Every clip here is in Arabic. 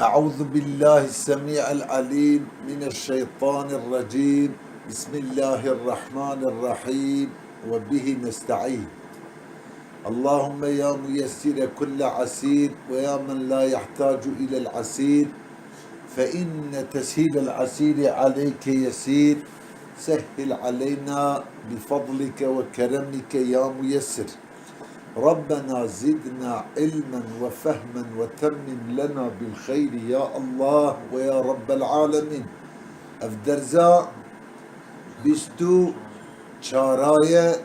أعوذ بالله السميع العليم من الشيطان الرجيم. بسم الله الرحمن الرحيم وبه نستعين. اللهم يا ميسر كل عسير ويا من لا يحتاج إلى العسير فإن تسهيل العسير عليك يسير. سهل علينا بفضلك وكرمك يا ميسر. ربنا زدنا علما وفهما وتمم لنا بالخير يا الله ويا رب العالمين. أفدرزا بستو شارايا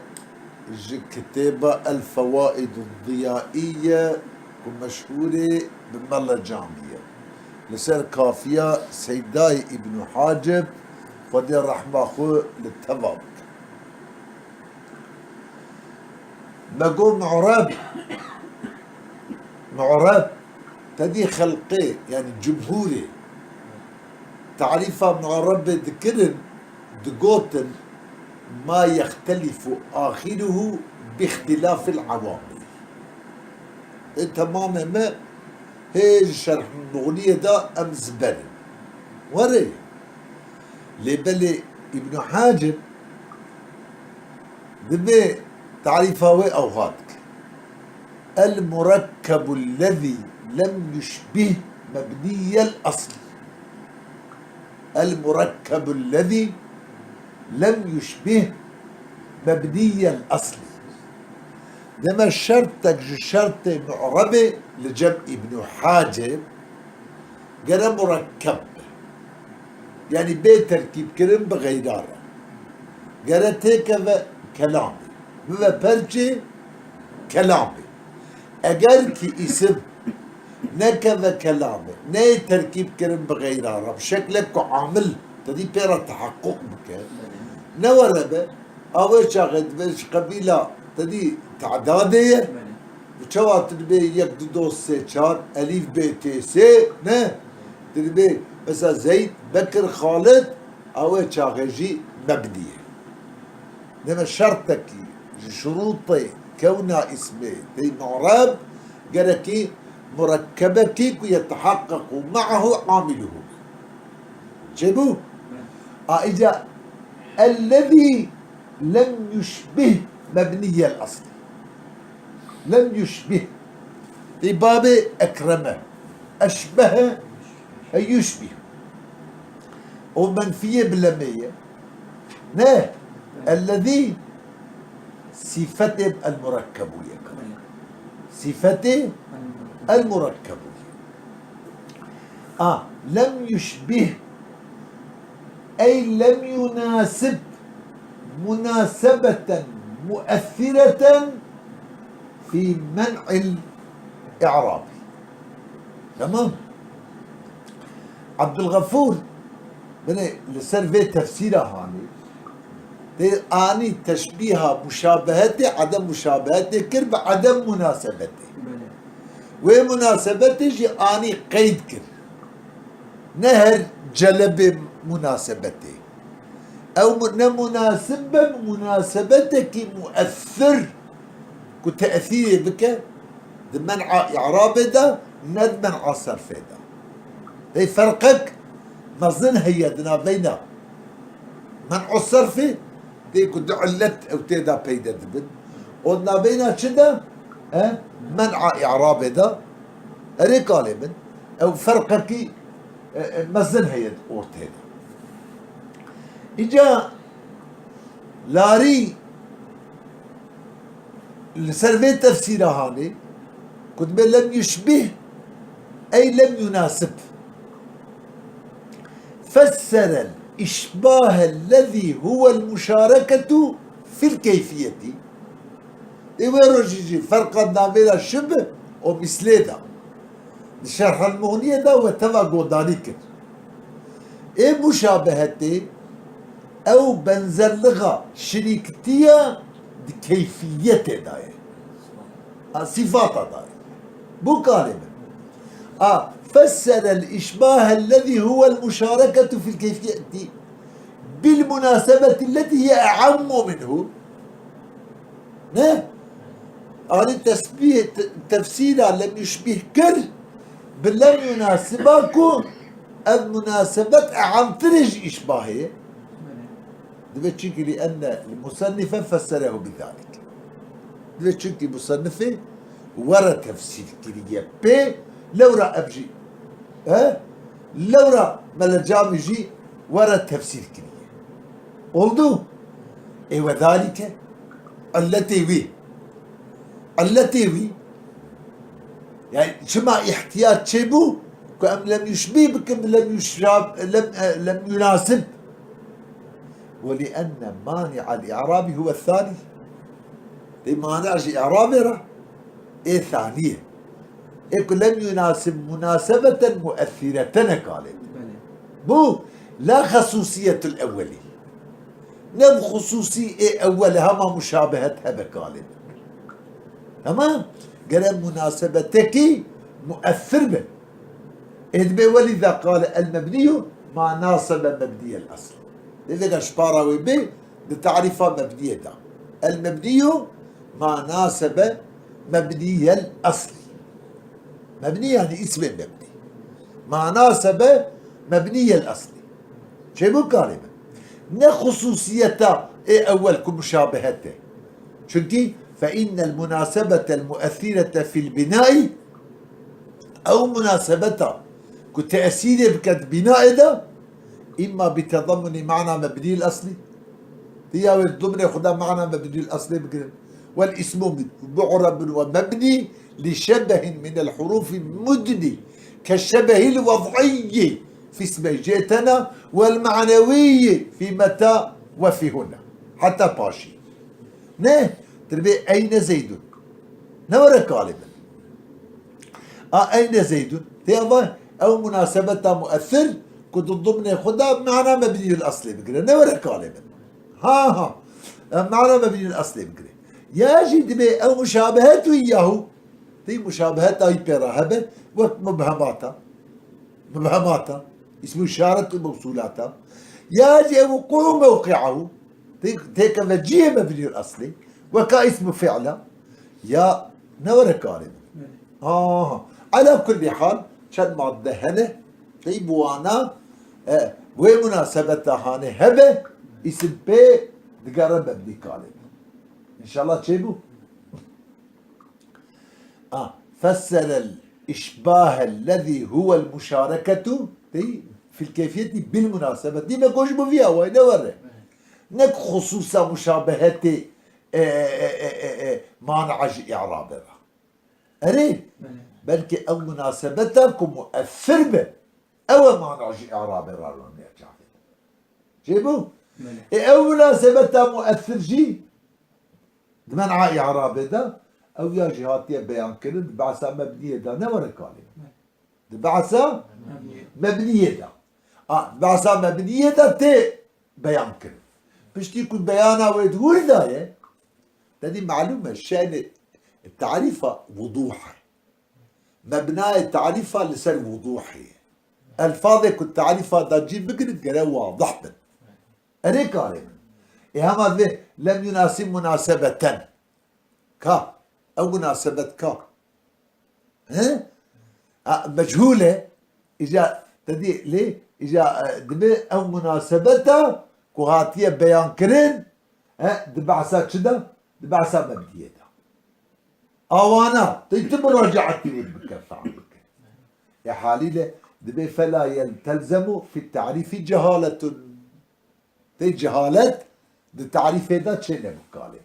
كتابة الفوائد الضيائية ومشهورة بملا جامية لسر كافية سيداي ابن حاجب فدي الرحمة خو للتباب بقول معرب تدي خلقي يعني جمهوري تعريفها معرب ذكرن دقوتن ما يختلف آخره باختلاف العوامل. تماما ما هي شرح المغنية دا أمس بل وري لبلي ابن حاجب دمي تعريفها أو هاتك المركب الذي لم يشبه مبني الأصل. المركب الذي لم يشبه مبني الأصل لما شرطك شرط معربة لجمع ابن حاجب قال مركب يعني بيت تركيب كرم بغيرارة قال تيكا كلامي بما برجي كلامي أجرك اسم نكذا كلامي ناي تركيب كرم بغيرارة بشكلك عامل تدي بيرا تحقق بك نوربه أول شغل بش قبيلة تدي تعدادية بشوات تدبي يك دو سي شار أليف بي تي سي نه تدبي مثلا زيد بكر خالد أول شغل جي مبنية لما شرطك شروطي كونها اسمين دي معرب قالكي مركبك ويتحقق معه عامله جيبوه إجا الذي لم يشبه مبني الأصل لم يشبه في باب أكرمه أشبه أي يشبه ومنفية بلمية نه الذي صفته المركبية صفته المركبية لم يشبه أي لم يناسب مناسبة مؤثرة في منع الإعراب. تمام. عبد الغفور بني لسرفي تفسيرها هاني آني تشبيهها مشابهته عدم مشابهته كرب عدم مناسبته ومناسبته جي آني قيد كر نهر جلب مناسبته أو مناسبة مناسبتك مؤثر كتأثير بك منع إعراب ده ند منع صرف ده هي فرقك نظن هيدنا بين منع الصرف دي كنت علت أو تيدا بيدا دبن ودنا بين كده منع إعراب ده هريك غالبا أو فرقك مزن هيد أورتيدا إجا لاري لسرفي تفسيرها هاني كنت لم يشبه أي لم يناسب فسر الإشباه الذي هو المشاركة في الكيفية يجي فرق بين الشبه ومثله ده الشرح المغنية ده وتبع قودانيك إيه مشابهتي أو بنزر لغة شريكتية كيفية داي صفات داي بو كلمة فسر الإشباه الذي هو المشاركة في الكيفية بالمناسبة التي هي أعم منه نه هذا تشبيه تفسيرا لم يشبه كر باللم يناسبكم المناسبات عم ترج إشباهية دبتشيكي لأن المصنف فسره بذلك دبتشيكي مصنفة ورا تفسير كريه بي لو را أبجي ها لو را ملجام يجي ورا تفسير كريه oldu وذلك التي وي يعني شما احتياج شيبو كأم لم يشبه بكم لم يشرب لم يناسب ولأن مانع الإعراب هو الثاني مانع إعرابه إيه ثانية إيه لم يناسب مناسبة مؤثرة قالت بو لا خصوصية الأولي نم خصوصي إيه أولها ما مشابهتها بقالت تمام قال مناسبتك مؤثر به إذ ولذا قال المبني ما ناصب مبني الأصل لذا شباراوي به بتعريفه مبنية دا المبني ما ناسب مبني الأصل مبني يعني اسم مبني ما ناسب مبني الأصل شيء مو كاربة نخصوصيته إيه أول كمشابهته شنكي فإن المناسبة المؤثرة في البناء أو مناسبته كتأثير بكت بناء ده إما بتضمن معنى مبني الأصلي هي الضمن خدا معنى مبني الأصلي بكت والاسم معرب ومبني لشبه من الحروف المدني كالشبه الوضعي في اسم جئتنا والمعنوي في متى وفي هنا حتى باشي نه تربي أين زيد نورا غالبا أين زيد تيضا أو مناسبة مؤثر كنت ضمن خدا معنى مبني الأصلي بقري نورا غالبا ها معنى مبني الأصلي بقري يجي تبي أو مشابهات وياه تي مشابهات أي براهبة وقت مبهماتا اسمه إشارة الموصولات يجي وقوع موقعه تيك وجيه مبني الأصلي وكاسم فعله يا نورا غالبا على كل حال شد ما الدهنه طيب وانا ومناسبتها هاني هبه اسم بي دقرب مبني غالبا ان شاء الله تشيبو فسر الاشباه الذي هو المشاركة في الكيفية بالمناسبة دي ما كوش فيها وين ورا نك خصوصا مشابهة مانع إعرابها أري بلكي أو مناسبتكم مؤثر به أو مانع إعرابها لون يرجع جيبو أو مناسبتها مؤثر جي منع إعرابها أو يا جهاتية بيان كرد بعثة مبنية دا نورا كالي بعثة مبنية دا بعثة مبنية دا تي بيان كرد بشتي يكون بيانا ويدور داية هذه معلومة شأن التعريفة وضوح مبنى التعريفة لسر وضوحي الفاظك التعريفة دا تجيب بقرد قرأ واضح بن أنا كارم هذا لم يناسب مناسبة كا أو مناسبة كا مجهولة إجا تدي ليه إجا دبي أو مناسبتها كوهاتية بيان كرين دبعسا كذا دبعسا مبنية أوانا تيجي مراجعة كريم بكفة عنك يا حالي دبي فلا يلتزم في التعريف جهالة تي جهالة التعريف هذا شيء مقالب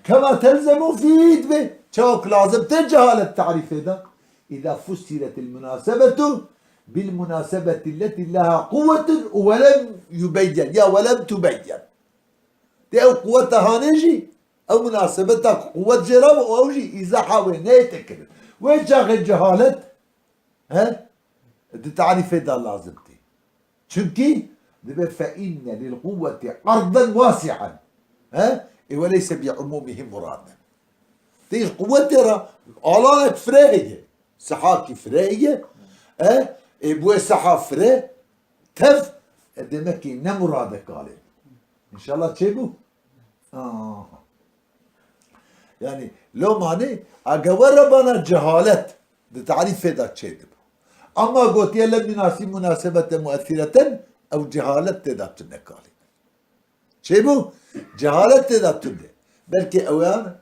كما تلزم في دبي شوك لازم تجهالة التعريف هذا إذا فسرت المناسبة بالمناسبة التي لها قوة ولم يبين يا ولم تبين دي أو قوتها نجي أو مناسبتها قوة جرام أو جي إذا حاول نيتكلم وين شاغل جهالة التعريف هذا لازم تي شنكي فإن للقوة عرضا واسعا وليس بعمومه مرادا تيجي القوة ترى علانك فرية سحاكي فرية بوي سحا فري تف دمكي نمرادك قالب ان شاء الله تشيبو يعني لو ماني اقور بنا جهالت ده تعريف هذا تشيبو اما قلت لم يناسب مناسبة مؤثرة او جهالة ذات النكالي شيبو جهالة ذات النكالي بلكي اويان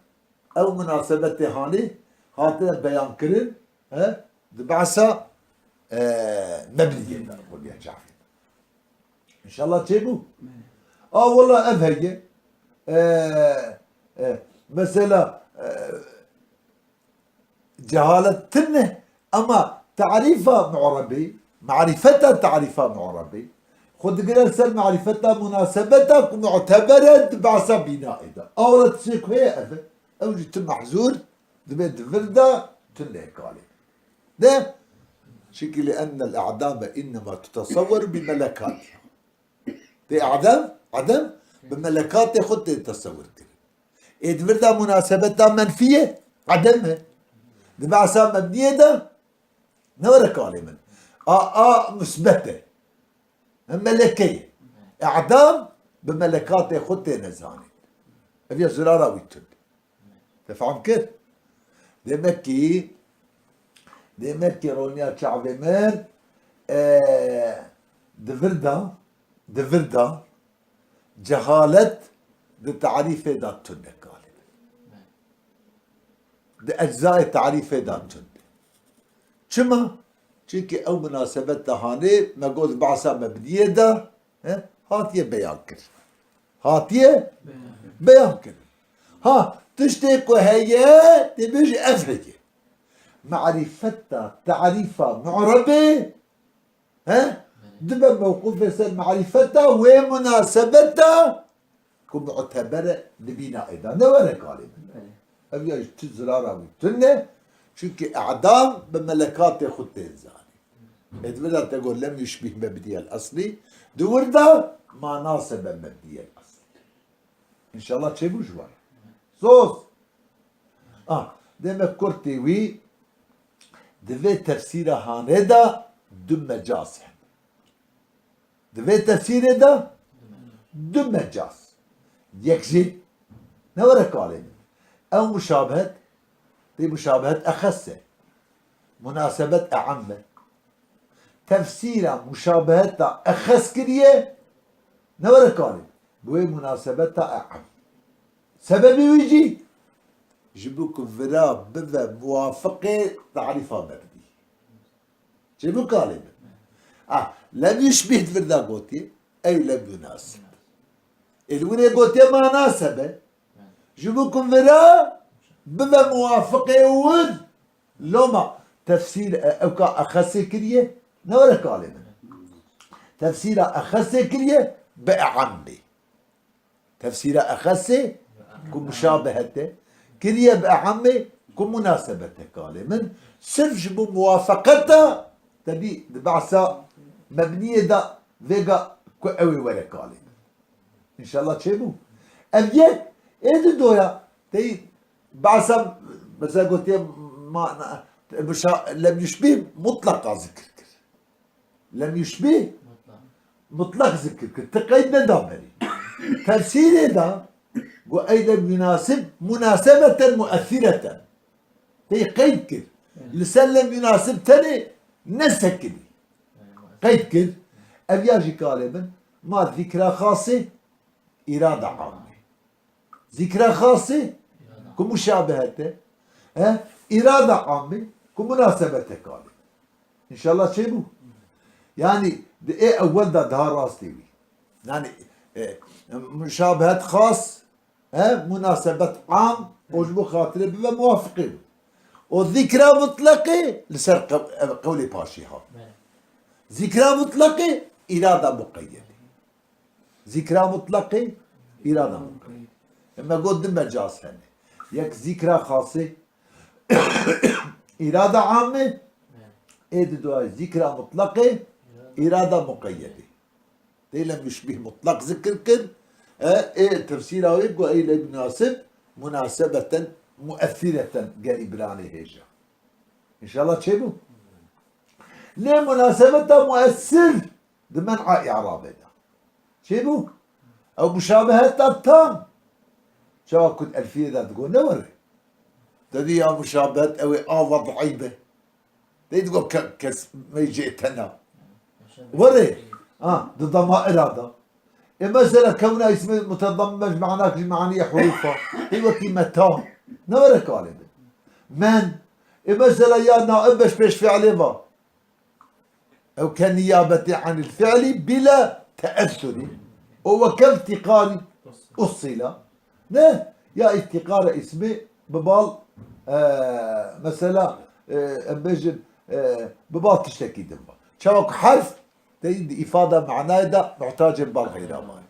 او مناسبة هاني هاتنا بيان كرن بعسا مبنية نقول يا جعفر ان شاء الله شيبو والله افهجه مثلا جهالة تنه اما تعريفها معربي معرفتها تعريفها معربي خد قرر معرفتها مناسبتها معتبرة بعصا بنائها اولا تشيك هي افه او جيت محزور دبيت فردا تنهك عليه ده شكل لان الاعدام انما تتصور بملكاتها دي عدم بملكات خد تتصور كده إذ فردا مناسبتها منفية عدمها دي بعصا مبنية ده نورك عليه من مثبتة ملكية اعدام بملكات خد نزاني ابي زرارة ويتن تفهم كيف؟ demek ki Ronya Çağvemer devirda cehalet de tarife dattun galiba. De eczai tarife dattun. Çima? Çünkü ev münasebet dahane megoz ba'sa mebniye da hatiye beyan kir. Hatiye beyan kir. Ha تشتكوا هي تبيج افريقيا معرفتها تعريفها معربة دبا موقوف يصير معرفتها ومناسبتها كم معتبرة لبناء إذا نورك عليه أبي تزرارة وتنة çünkü اعدام بملكات خطين زاني إذا تقول لم يشبه مبدئ الأصلي دوردا ما ناسب مبدئ الأصلي إن شاء الله تشيبوش var sos demek kurtivi dve tefsira haneda dü mecaz dve tefsire da dü mecaz yekji ne var kalim ev müşabehet di müşabehet ahasse münasebet amme tefsira müşabehet da ahas kiriye ne var kalim bu münasebet da am sebebi ويجي جيبوكم فرا بذا موافقة تعريفها مبدي جيبو كلمة لم يشبه فردا قوتي أي لم يناسب الوني قوتي ما ناسبه جيبوكم فرا بذا موافقة ود لما تفسير أوكا أخسي كريه نورا كلمة تفسير أخسي كريه بأعمي تفسير أخسي كمشابهته كريه بأعمي كمناسبته قال من صرف جبو موافقته تبي بعثة مبنية دا فيجا كوي ولا قال إن شاء الله تشيبو أبيت إيه دويا تي بعثة مثلا قلت ما لم يشبه مطلق ذكر لم يشبه مطلق ذكر تقيد ندامري تفسيره دا وأيضا يناسب مناسبة مؤثرة هي قيد كر لسلم يناسب تاني نسكني قيد كر أبياجي غالبا ما ذكرى خاصة إرادة عامة ذكرى خاصة كمشابهته إرادة عامة كمناسبته غالبا إن شاء الله شيبو يعني إيه أول ده ظهر راستي يعني مشابهة خاص مناسبة عام وجبو خاطري بما موافقين والذكرى مطلقة لسر قولي باشيها ذكرى مطلقة إرادة مقيدة ذكرى مطلقة إرادة مقيدة اما قد مجاز هني يك ذكرى خاصة إرادة عامة إيد دواء ذكرى مطلقة إرادة مقيدة دي لم يشبه مطلق ذكر كن ايه تفسيره يبقى ايه يناسب مناسبة مؤثرة قال براني هيجا ان شاء الله تشيبو ليه مناسبة مؤثر بمنع اعراب ده تشيبو او مشابهة التام شو كنت الفية ده تقول نوري تدي يا مشابهة او وضعيبة تقول كس ما جئتنا وري ضمائر هذا مثلا كونها اسم متضمن معناك معاني حروفها هي كلمتان نورك عليه من مثلا يا نائب بش فعل ما او كنيابة عن الفعل بلا تأثر وكافتقار الصلة نه يا افتقار اسمه ببال مثلا بجن ببال تشتكي دمه شوك حرف تيد إفادة معناه ده محتاج بالغير ما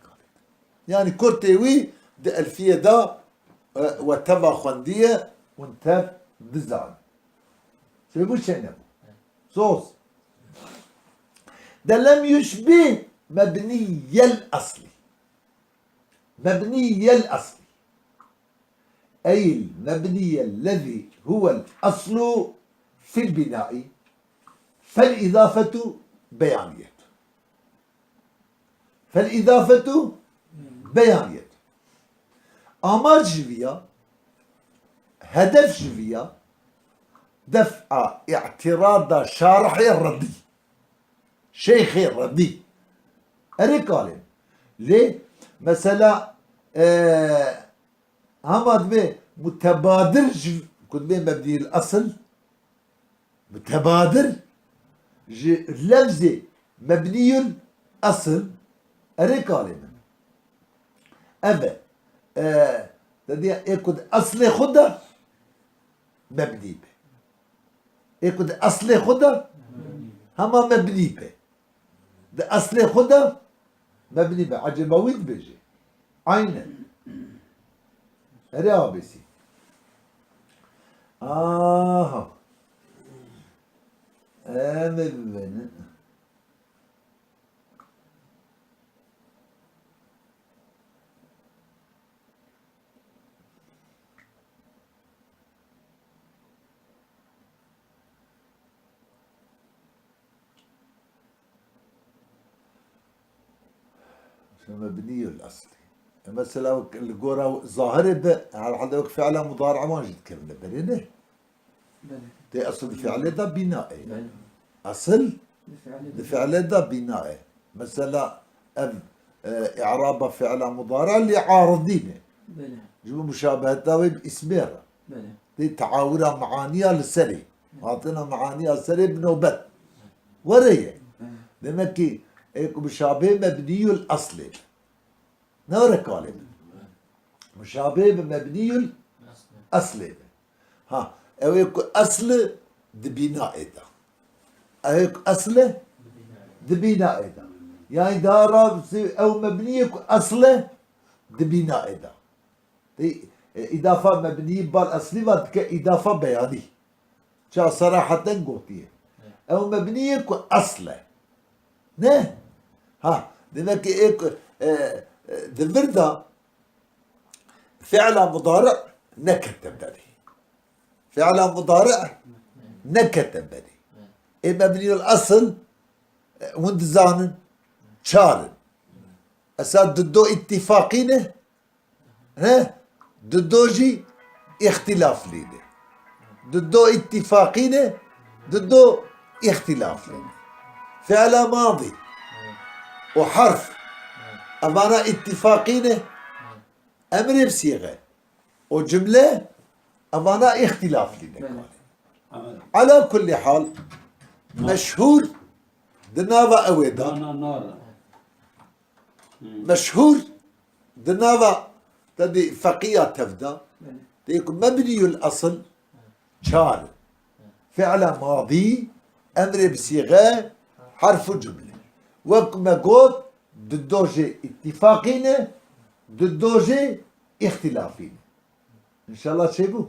يعني كرتوي ده الفية ده وتبع خندية وانتب دزان شو يقول شنو صوص ده لم يشبه مبني الأصلي مبني الأصلي أي المبني الذي هو الأصل في البناء فالإضافة بيانية فالإضافة بيانية أمر جوية هدف جوية دفع اعتراض شارح الردي شيخ الردي أريكالين ليه مثلا هم متبادر كنت بين مبني الأصل متبادر لفظي مبني الأصل أريكالين أبا تدي يكون أصل خدا مبني به يكون أصل خدا هما مبني به ده أصل خدا مبني به عجبويت بيجي عينا رابسي أمبن مبني الأصلي مثلا الجورة ظاهرة على حدك فعلا مضارع ما جد كلمة بلينه ده أصل الفعل ده بنائي أصل الفعل ده بنائي مثلا إعراب فعل مضارع اللي عارضينه جوا مشابهته باسمها دي تعاورها معانيها للسري أعطينا معانيها السري بنوبت وريه لمكي مشابه مبني الأصل نورك عليه مشابه مبني الأصل ها أو يكون أصل دبناء ده أو يكون أصل دبناء ده يعني دارا أو مبني يكون أصل دبناء ده إضافة مبنية بالأصلي وذلك إضافة بياني شا صراحة قوتيه أو مبنية يكون أصله نه ها دمك إيك دمردا فعل مضارع نكتب بدي فعل مضارع نكتب بدي إيه مبني الأصل وند زانن شارن أساد ضدو اتفاقينه ها ضدوجي اختلاف لينه ضدو اتفاقينه ضدو اختلاف لينه فعل ماضي وحرف أمانة اتفاقينه أمر بصيغة وجملة أمانة اختلاف لنا على كل حال مشهور دنابا أويدا مشهور دنابا تدي فقيه تبدا يكون مبني الأصل شار فعل ماضي أمر بصيغة حرف جملة وكما قلت ضدوجي اتفاقين ضدوجي اختلافين ان شاء الله تشوفوا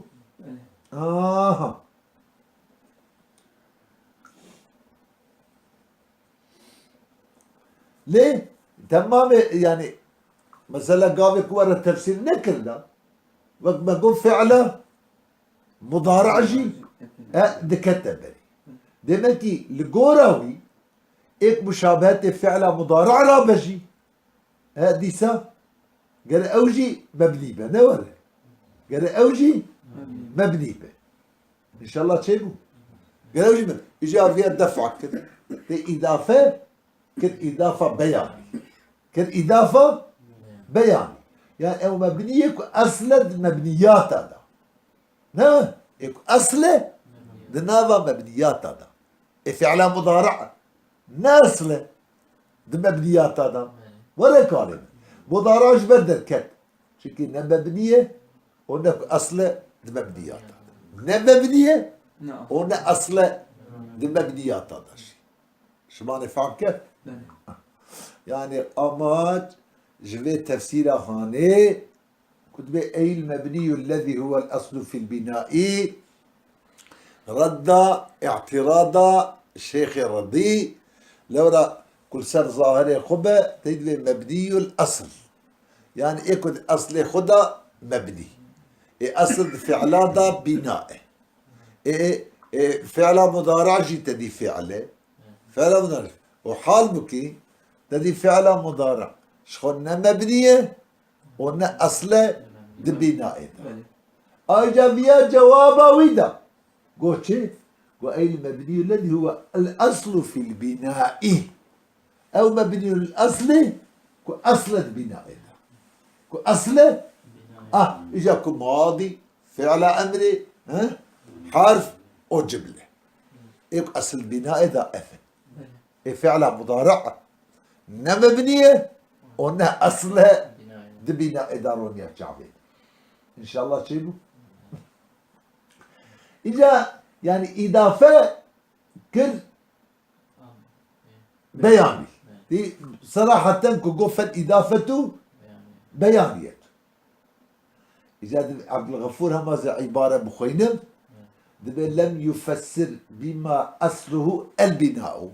ليه تمام يعني مثلا قابلك ورا التفسير نكر ده وقت ما قول فعله مضارع جي دكتب دمتي لقوراوي إيك مشابهات فعل مضارع رابجي هذه سا قال أوجي مبني به نوري قال أوجي مبني به إن شاء الله تشوفوا قالوا جمل إجا فيها دفعة كده إضافة كده إضافة بياني كده إضافة بياني يعني أو مبنية أصلا مبنيات هذا نعم أصلا دنابا مبنيات هذا فعلا مضارع ناصلة مبنيات هذا ولا كلمة مضارعش بدل كت شكل مبنية هناك أصل مبنيات مبنية هنا أصل مبنيات هذا الشيء شو معنى فهم كيف؟ يعني أمات جوي تفسير هاني كتب أي المبني الذي هو الأصل في البناء رد اعتراض الشيخ الرضي لولا كل سر ظاهر خبة تجد مبني الأصل يعني يكون أصل خدا مبني أصل فعل بناء فعل مضارع جي تدي فعله فعل مضارع وحال بكي تدي فعل مضارع شخصنا مبنية ونا أصل بناء أجابيا جواب ويدا قلت شيء وأي المبني الذي هو الأصل في البناء أو مبني الأصل كأصل البناء كأصل إجاكم ماضي فعل أمري حرف أو جملة أصل البناء ذا أثن فعل مضارع مبنية ونا أصل بناء دارون يا شعبي إن شاء الله تشيلوا إجا يعني إضافة كل بياني صراحة كقفة إضافته بيانية إذا عبد الغفور همازة عبارة بخينم لم يفسر بما أصله البناء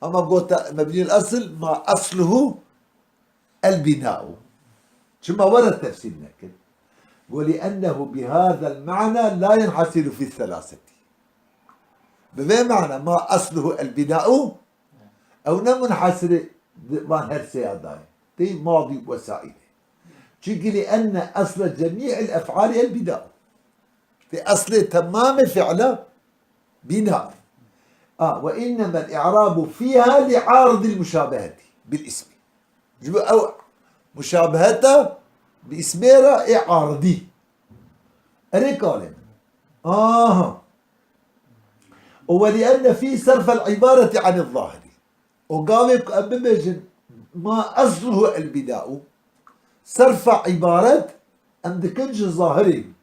أما قلت مبني الأصل ما أصله البناء ثم ورد تفسيرنا كده ولأنه بهذا المعنى لا ينحصر في الثلاثة بما معنى ما أصله البناء أو منحصر ما هرسي هذا دي ماضي وسائل تيجي لأن أصل جميع الأفعال البناء في أصل تمام فعل بناء وإنما الإعراب فيها لعارض المشابهة بالاسم أو مشابهته باسمها إعارضي أريكالين ولأن في صرف العبارة عن الظاهر وقامك أبمجن ما أصله البناء صرف عبارة عندكنش ظاهري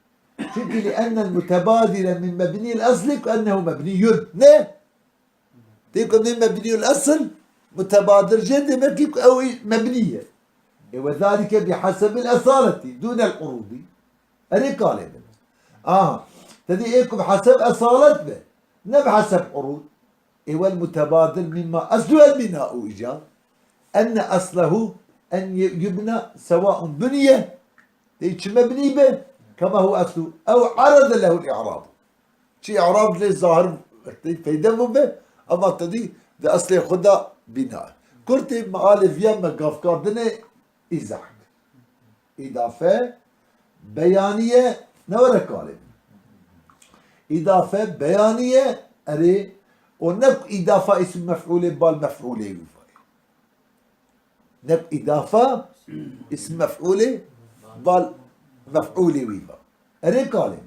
شكل لأن المتبادل من مبني الأصل كأنه مبني لا تيكون من مبني الأصل متبادر جدا أو مبنية وذلك بحسب الأصالة دون العروض أريكالين تدي بحسب أصالته لا بحسب عروض والمتبادل مما أصله البناء إجا أن أصله أن يبنى سواء بنية مبني به كما هو أصله أو عرض له الإعراب شيء إعراب للظاهر فيدمه به أما تدي ده أصله خدا بناء كنت مآلف يما قاف كاردنة إزاح إضافة بيانية نورا كالب إضافة بيانية أري ونك إضافة اسم مفعول بالمفعول نك إضافة اسم مفعول بالمفعول ويبا أري كالب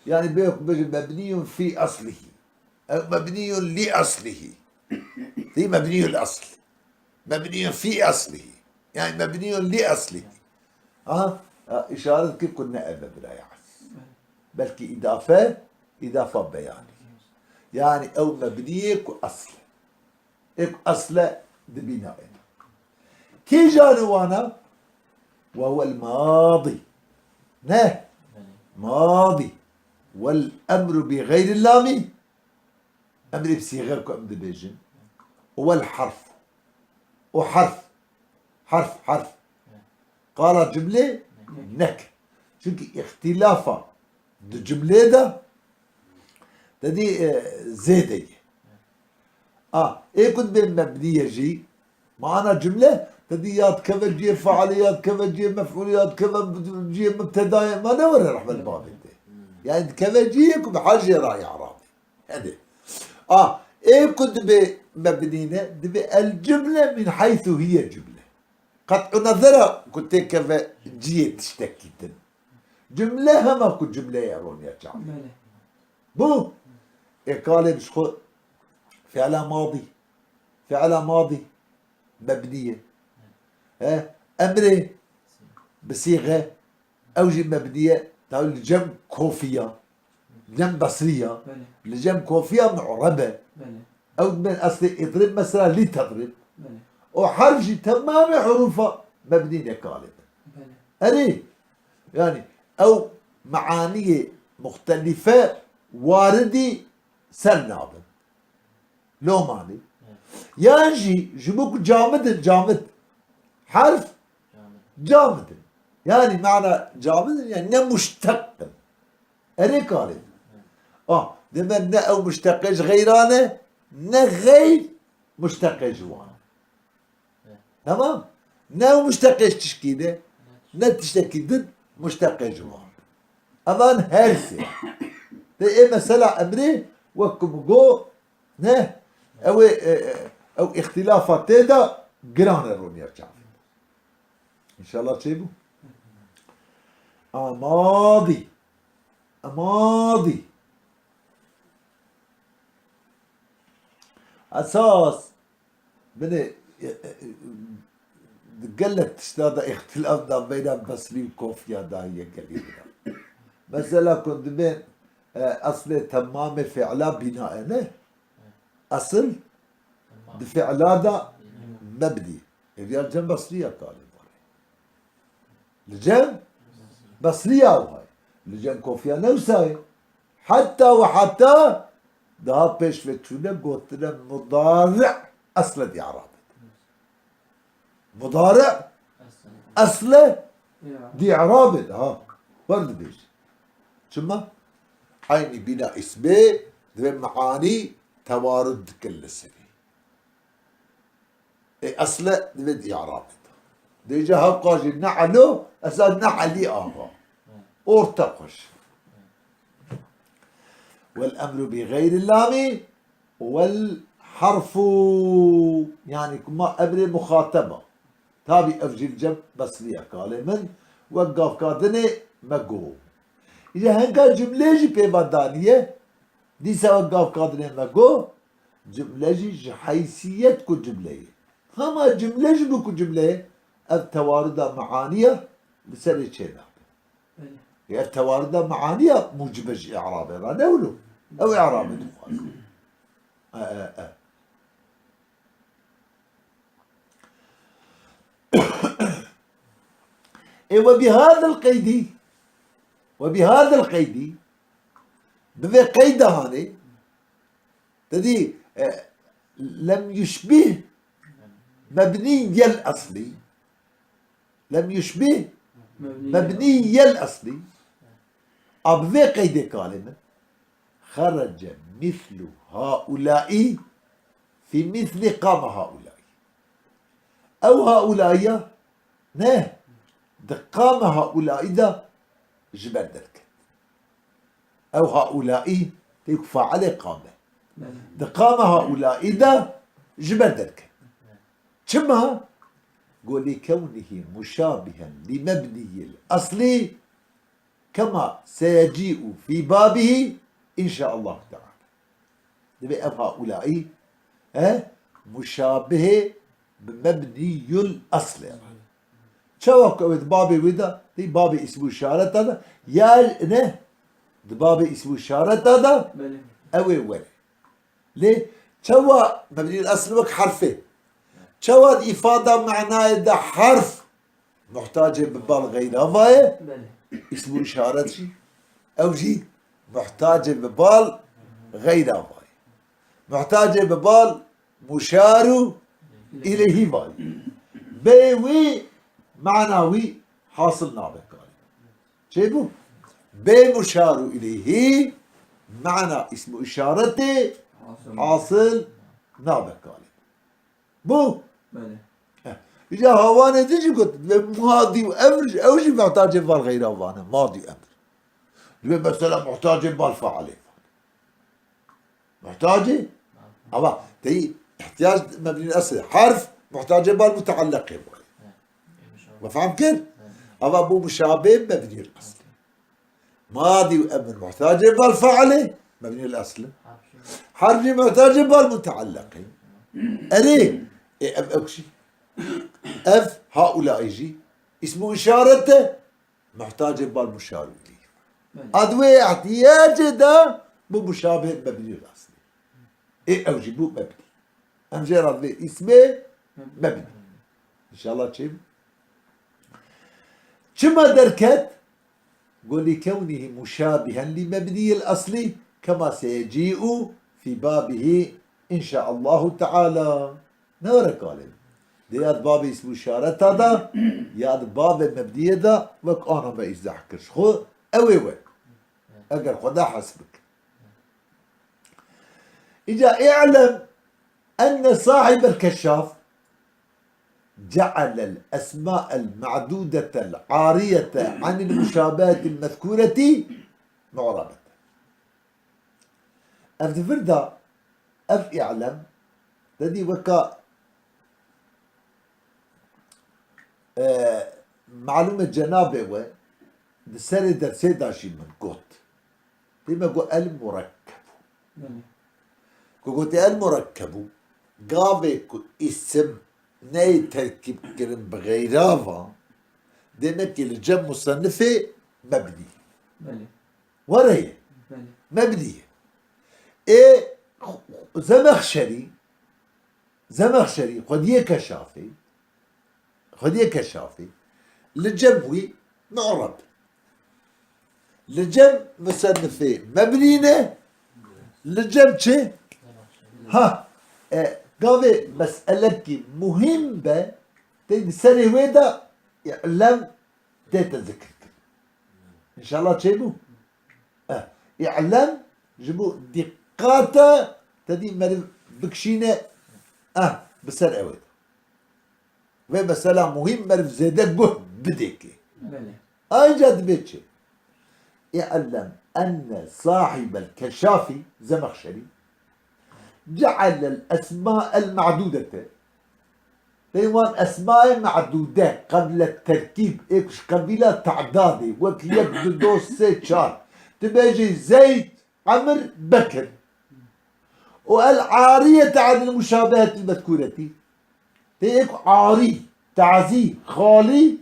يعني مبني في أصله أو مبني لأصله هي مبني الأصل مبني في أصله يعني مبني لأصله إشارة كيف كنا أبا بلا يعس بلكي إضافة بياني يعني أو مبني كأصل أصل بناء كي جانوانا وهو الماضي ماضي والأمر بغير اللام أمر بصيغة كأمر بيجن هو الحرف وحرف حرف قال جملة نك شنك اختلافا الجملة ده تدي زيدية ايه كنت بين مبنية جي معنا جملة تدي ياد كذا جي فعاليات كذا جي مفعوليات كذا جي مبتداية ما نوري رحمة الباب يعني كذا جي بحاجة راي عربي هذه ايه كنت مبنينا دبي الجملة من حيث هي جملة قطع نظرها كنت كيف جيت تشتكيتن جملة ما كنت جملة يا رون يا شعب بو قال مش فعل ماضي فعل ماضي مبنية أمر بصيغة أوجه مبنية تقول الجمع كوفية جمع بصرية الجمع كوفية معربة أو من أصل اضرب مثلا لتضرب وحرف تمام حروفها مبنية قالب أري يعني أو معاني مختلفة واردة سرنابة لو معنى يجي جبوك جامد حرف جامد يعني معنى جامد يعني مشتق أري قالب لما نا أو مشتقش غيرانه نا غير مشتق جوان تمام نا مشتقش تشكيله نا تشتكي ضد مشتق جوان أمان هرسي إيه مسألة أمري وكم جو نه أو اختلافات تدا جران الرونية شعب إن شاء الله تشيبو ماضي أساس من قلت تشتاد اختلاف بين البصري والكوفية داهية قليلة مثلا كنت بين أصل تمام فعلا بناء أصل بفعلا دا مبني الرجال جنب بصرية قال الجن بصرية وهاي الجن كوفية نوساي حتى ده بيش فتشونا قلتنا مضارع أصل دي عربة مضارع أصل دي عربة برد بيش ثم عيني بنا اسمه ذي معاني توارد كل سنة أصل ذي عربة ديجا هقاجي نعلو أسأل نعلي ارتقش والأمر بغير اللام والحرف يعني كما أمر مخاطبة تابي أفجل جنب بصرية قال من وقف كادني مقو إذا هنگا جملة جي بيبادانية دي سوقف كادني مقو جملة جي حيثية كو جملة هما جملة جي بكو جملة التوارد معانية بسري تشينا التوارد معانية موجبة إعرابي رانا ولو أو إعرابي وبهذا القيد بذي قيد هاني تدي لم يشبه مبني الأصلي لم يشبه مبني الأصلي أبذي قيد كلمة خرج مثل هؤلاء في مثل قام هؤلاء أو هؤلاء نه قام هؤلاء ده جبر درك أو هؤلاء تيكفى عليه قامة قام هؤلاء ده جبر درك كما قول لكونه مشابها لمبني الأصلي كما سيجيء في بابه إن شاء الله تعالى نبي هؤلاء مشابه بمبني الأصل شو قوت بابي ودا دي بابي اسمه إشارة هذا يا نه بابي اسمه إشارة هذا أوي ولا ليه شو مبني الأصل وك حرفه شو إفادة معناه ده حرف محتاج ببال غير هواي اسمه إشارة شيء أو جي محتاج ببال غير هواي محتاج ببال مشار إليه باي بيوي معناوي حاصل نابك شايفوا بمشار إليه معنى اسمه إشارته حاصل نابك بو إذا هوانا تيجي قلت ماضي وأمر أو شيء محتاج بال غير هوانا ماضي أمر مثلا محتاج بال فعل محتاجة أما تي احتياج مبني الأصل حرف محتاجة بالمتعلق وفهم كيف؟ أما أبو مشابه مبني الأصل ماضي وأمر محتاجة بالفعل مبني الأصل حرف محتاجة بالمتعلق أري أف أكشي أف هؤلاء يجي اسمه إشارته محتاجة بالمشار إليه أدوية احتياج ده بمشابه مبني الأصل أوجي بو مبني أمجرد اسمه مبني إن شاء الله تشيب كما دركت قل لكونه مشابها لمبني الأصل كما سيجيء في بابه إن شاء الله تعالى نورا قالب دياد باب اسمه إشارة هذا ياد باب مبني هذا وك أنا ما إزاحكش خو أوي وك أقر خدا حسبك إجا اعلم أن صاحب الكشاف جعل الأسماء المعدودة العارية عن المشابهة المذكورة معربة أفتفردا أف اعلم تدي وكا معلومة جنابه و دسالي درسي داشي من قوت ديما قو المركب قوت المركب قابي كو اسم ناي تركيب كلم بغيرافا ديما الجم مصنفة مبني ورهي مبنية ايه زمخشري خديه كشافي لجموي معرب لجم مصنفة مبنينة لجم شي ها قاوي مسألة مهمة تنسري ويدا يعلم تتذكر إن شاء الله تشيبو يعلم جبو دقاتا تدي مرف بكشينة بسر أويدا وي مسألة مهم مرف زيادة قه بديكي أيجاد بيتشي يعلم أن صاحب الكشافي زمخشري جعل الأسماء المعدودة ديوان أسماء معدودة قبل التركيب إيش قبيلة تعدادي وقت يبدو دو سي شار تبيجي زيد عمر بكر والعارية عن المشابهة المذكورة تيك عاري تعزي خالي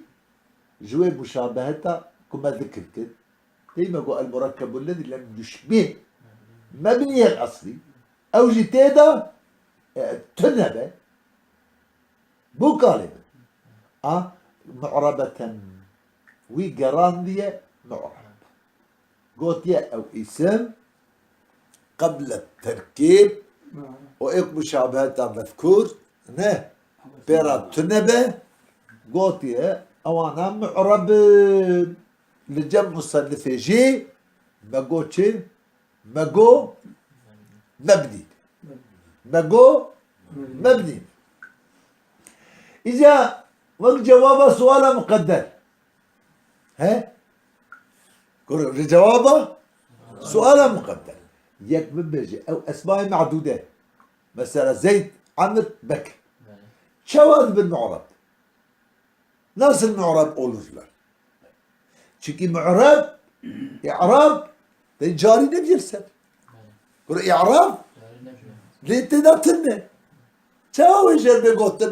جوي مشابهتها كما ذكرت ديما قو المركب الذي لم يشبه مبني الأصلي أو جتيدا تنبه بو قالب معربة وقراندية معرب قوتيا أو اسم قبل التركيب وإيك مشابهة مذكور نه بيرا تنبه قوتيا أو أنا معرب لجم مصنف جي مقو تشي مقو مبني مقو مبني إذا وقت جواب سؤال مقدر ها جوابه سؤال مقدر يك بيجي أو أسماء معدودة مثلا زيد عمر بكر شواذ بالمعرب نفس المعرب أولوزلر شكي معرب إعراب جاري نبي يرسل إعراب ليه تقدر تنه شاوي جربي قلت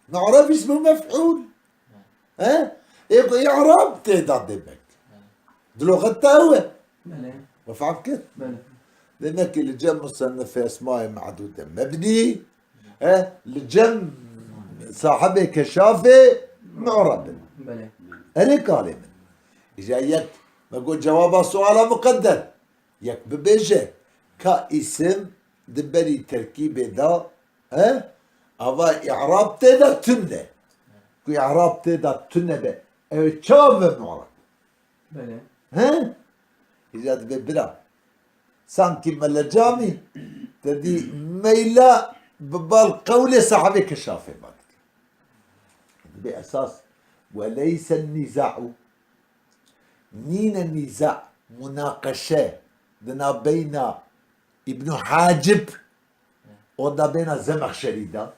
معرب اسمه مفعول ها يبقى إعراب تقدر دمك دلوغتها هو وفهم كيف لأنك الجم مصنف في أسماء معدودة مبني ها الجم صاحبه كشافه معرب أنا كلمة إذا يك بقول جواب سؤال مقدر يك ببيجي كاسم دبري تركيب دا ها أبا إعراب تدا تنة كي إعراب تدا تنة به شاب معرب ها إذا تبي سانكي ملجامي تدي ميلا بالقول صاحبي كشافه بعد بأساس وليس النزاع نين النزاع مناقشة بين ابن حاجب وضع بين الزمخشري ده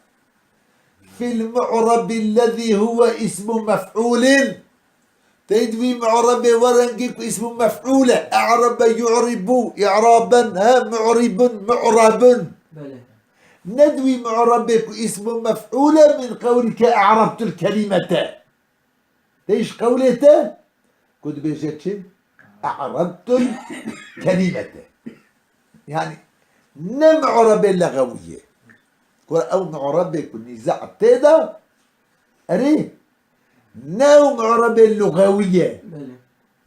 في المعرب الذي هو اسم مفعول تدوي معرب ورنجيك اسم مفعول أعرب يعرب إعرابا ها معرب معرب ندوي معربك اسم مفعول من قولك أعربت الكلمة ليش قولته كنت بيجتش أعربت الكلمة يعني نمعرب اللغوية أو معربك النزاع تيدا أريه نو معرب اللغوية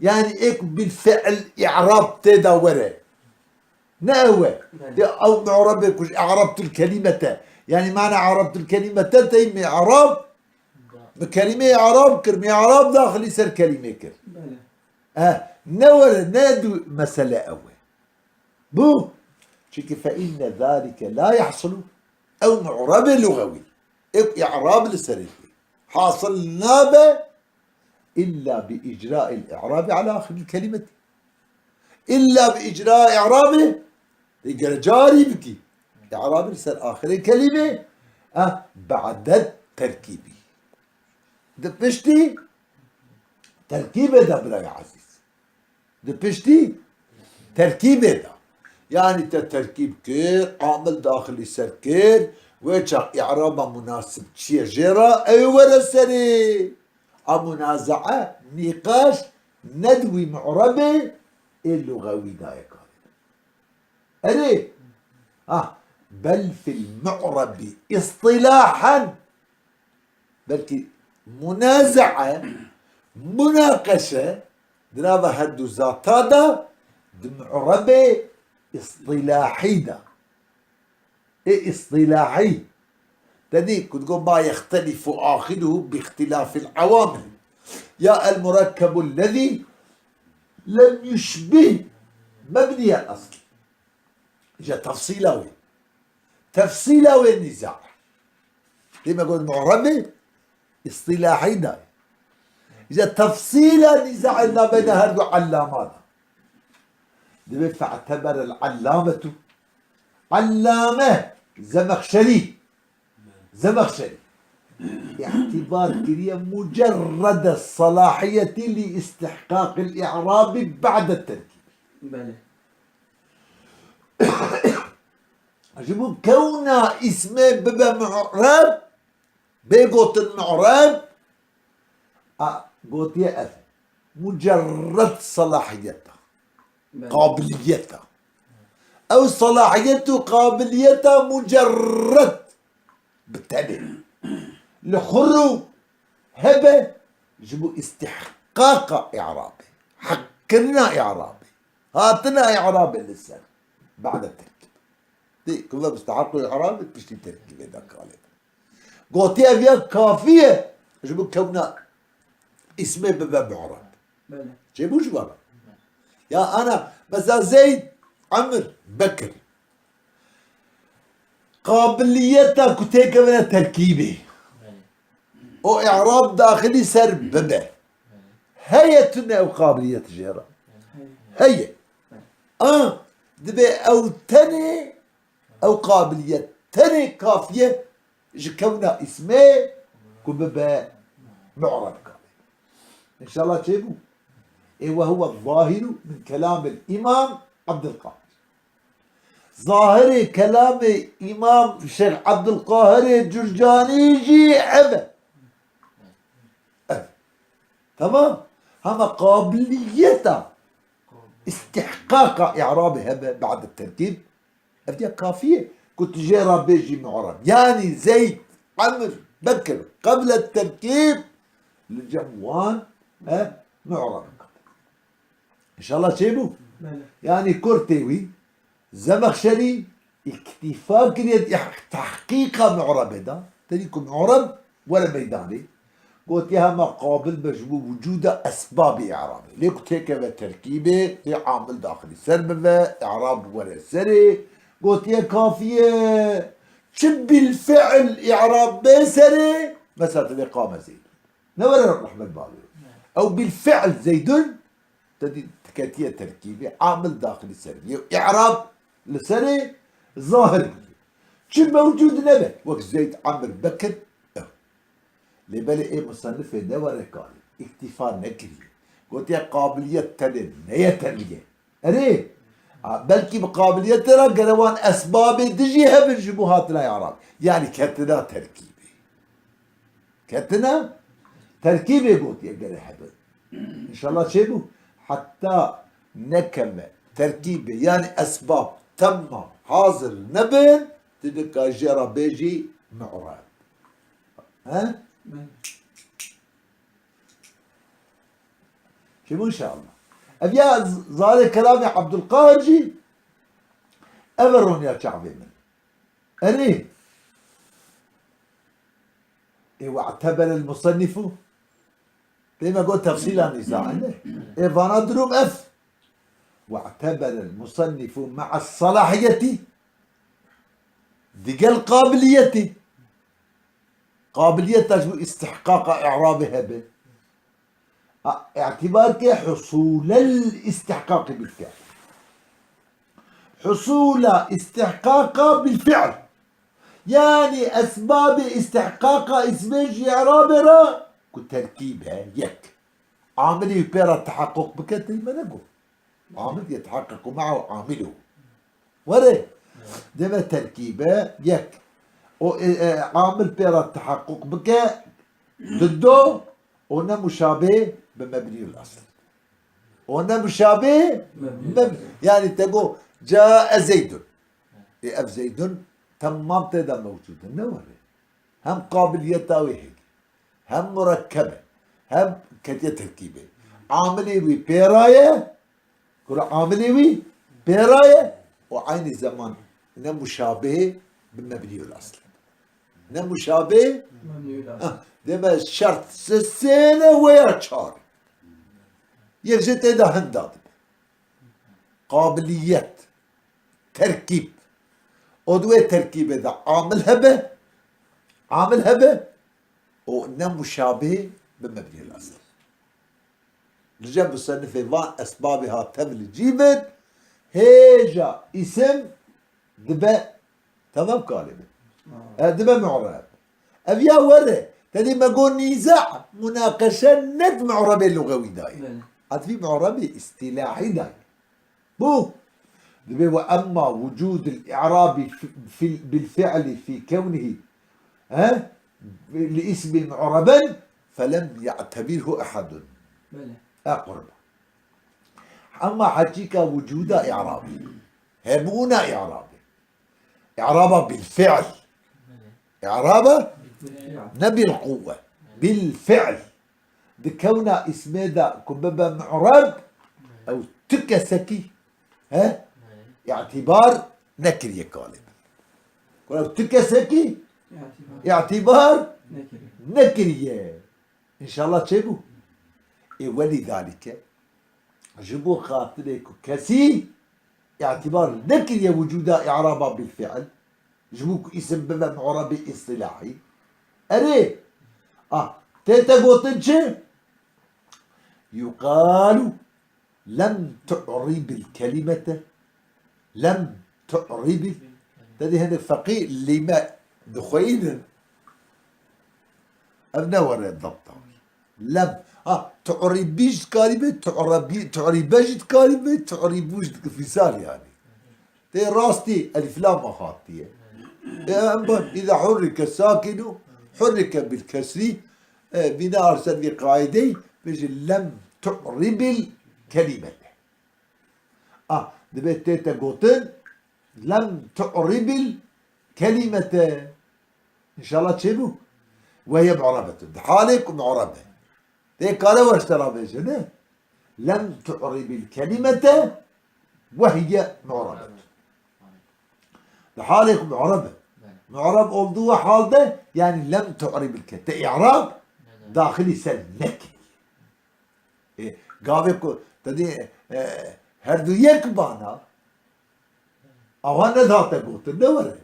يعني إيك بالفعل إعراب تيدا ورا نأوى أو معربك أعربت الكلمة يعني معنى عربت الكلمة تيم إعراب كلمة إعراب كلمة إعراب داخل يصير كلمة كر نور نادو مسألة أول بو شكي فإن ذلك لا يحصل أو معرب لغوي إعراب لسريتي حاصل نابه إلا بإجراء الإعراب على آخر الكلمة إلا بإجراء إعرابه يقول جاري بكي إعراب لسر آخر الكلمة بعد التركيب دبشتي تركيبه ده بلا يا عزيز دبشتي تركيبه ده يعني تركيب كير عامل داخلي سر كير ويشا إعرابه مناسب شيء جرا أي ولا سري منازعة نقاش ندوي معربة اللغوي دايك أري بل في المعرب اصطلاحا بلكي منازعة مناقشة درابة هدو ذاتا معربة اصطلاحي ده اصطلاحي تدي كنت تقول ما يختلف آخره باختلاف العوامل يا المركب الذي لم يشبه مبني الأصل جاء تفصيلاوي النزاع لما قلت معربة اصطلاحي ده إذا تفصيل النزاع اللي بين هذو علامات فاعتبر العلامة علامة زمخشري اعتبار كريم مجرد الصلاحية لاستحقاق الإعراب بعد التركيب بله أجيبوا كون اسمه ببا معرب بيقوت المعرب قوت يا أخي مجرد صلاحيته قابليته أو صلاحيته قابليته مجرد بالتالي لحر هبة يجب استحقاق إعرابه حقنا إعرابه هاتنا إعرابه للسنة بعد التركيب دي كلها بيستحقوا الإعراب بتشتي تركيب إذا قالت قوتي فيها كافية يجب كونها اسمه بباب معرب جيبوش برا يا أنا مثلا زيد عمر بكر قابليتها كتيك من التركيبة او اعراب داخلي سر ببه هي تنا او قابلية جيرا هي دبي او تني او قابلية تني كافية جكونا اسمه كببه معرب ان شاء الله تشوفوا وهو الظاهر من كلام الامام عبد القاهر ظاهر كلام امام الشيخ عبد القاهر الجرجانيجي عبه تمام هما قابليته استحقاق اعرابها بعد التركيب هذه كافيه كنت جيرا بيجي معرب يعني زيد عمر بكر قبل التركيب الجموان معرب ان شاء الله تشيبوا يعني كورتيوي زمخشري اكتفاء كريت تحقيق معرب ده تريكم معرب ولا ميداني قلت يا مقابل مجموع وجود اسباب اعرابه ليك تيكا تركيبه في عامل داخلي سربه اعراب ولا سري قلت يا كافيه شب الفعل اعراب بسري مساله الاقامه زيد نور الرحمن بالي او بالفعل زيد تدي تكاتيه تركيبه عامل داخلي سري اعراب لسنة ظاهر شو موجود نبت وقت زيد عمر بكر لبالي ايه مصنفة دورة قال اكتفاء نكري قلت يا قابلية تلين هي تلقى اري بلكي بقابلية ترى قروان اسباب دجيها من شبهات لا يعرف يعني كتنا تركيبي كتنا تركيبي قلت يا قري حبل ان شاء الله شبه حتى نكمل تركيبي يعني اسباب تم حاضر نبن تدك جرى بيجي معراب ها شو ان شاء الله ابيا ظالي كلامي عبد القاهر جي ابرون يا شعبي من اني واعتبر المصنف كما قلت تفصيلا نزاعنا فانا دروم اف واعتبر المصنف مع الصلاحية دقل قابليتي قابلية استحقاق إعرابها به اعتبارك حصول الاستحقاق بالفعل حصول استحقاق بالفعل يعني أسباب استحقاق اسمه إعرابها كتركيبها يك عامل يبير التحقق بكتل ما نقول عامل يتحقق معه عامله وري دم تركيبه يك عامل بير التحقق بك ضده ونا مشابه بمبني الاصل ونا مشابه يعني تقول جاء زيد اف زيد تمام تدا موجود نوري هم قابليته وهيك هم مركبه هم كتير تركيبه عاملي وي بيرايه كل عاملي وي بيرايه وعين الزمان إنه مشابه بالمبني الاصل إنه مشابه دم الشرط سنة ويا شهر يرجت إذا هنداد قابلية تركيب أدوية تركيب إذا عاملها به وإنه مشابه بالمبني الأصل رجع بصنف فان أسبابها تبل جيبت هيجا اسم دبا تمام كالمة دبا معرب أبيا ورا تدي ما قول نزاع مناقشة ند معربة اللغوي داي هاد في معربة اصطلاحي داي بو دبا وأما وجود الإعراب بالفعل في كونه لاسم معربا فلم يعتبره أحد أقرب أما حقيقة وجود إعرابي هبونا إعرابي إعرابه بالفعل إعرابه نبي القوة بالفعل بكون اسمه ذا كبابا معرب أو تكسكي اعتبار نكري قالب ولو تكسكي اعتبار نكرية إن شاء الله تشبه ولذلك جبوا خاطرك كسي اعتبار نكرية وجود إعرابا بالفعل جبوك اسم بما معربي اصطلاحي أري تيتا قوتنش يقال لم تعرب الكلمة لم تعرب تدي هنا الفقيه لما دخين أبنور الضبط لم تعربيش كلمة تعربيش كلمة تعربوش فيسال يعني تي راستي الف لام خاطية إذا حرك الساكن حرك بالكسر بناء أرسل قاعدي بيجي لم تعرب الكلمة دبيت تيتا قوتن لم تعرب الكلمة إن شاء الله تشبه وهي معربة حالك ومعربة تي قالوا واشترى بيجي لم تعرب الكلمة وهي معربة لحالك معربة معرب أوضوع حال ده يعني لم تعرب الكلمة إعراب داخلي سنك قابل تدي هردو يكبانا أو أنا ذات قوت الدولة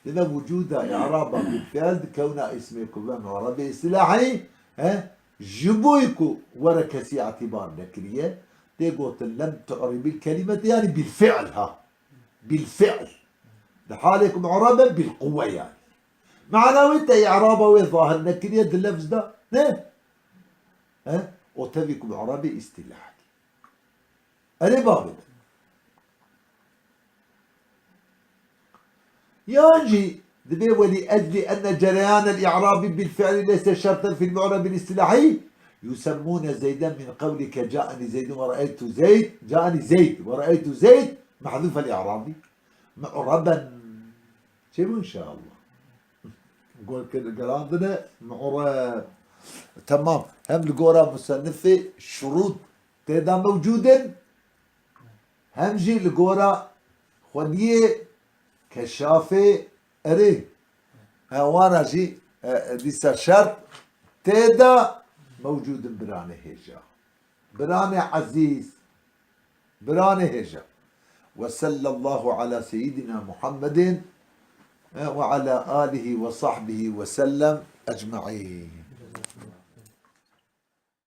لما وجود إعراب بالفعل كون اسمه كبان معربة اصطلاحي جبويكو وركسي اعتبار نكرية تي قوت لم تعرب الكلمة يعني بالفعل بالفعل لحالك معربة بالقوة يعني معنا وانت إعرابه وظاهر لكن يد اللفظ ده نه وتبك معربة استلاحي أنا بابد ينجي ذبي ولأجل أن جريان الإعراب بالفعل ليس شرطا في المعرب الاصطلاحي يسمون زيدا من قولك جاءني زيد ورأيت زيد جاءني زيد ورأيت زيد محذوف الإعرابي معربا شبه إن شاء الله نقول كده عندنا معرب تمام هم القورة مصنفة شروط تيدا موجودة همجي القورة خونية كشافة أري وانا جي لسه شرط تيدا موجود براني هجا براني عزيز براني هجا وصلى الله على سيدنا محمد وعلى آله وصحبه وسلم أجمعين.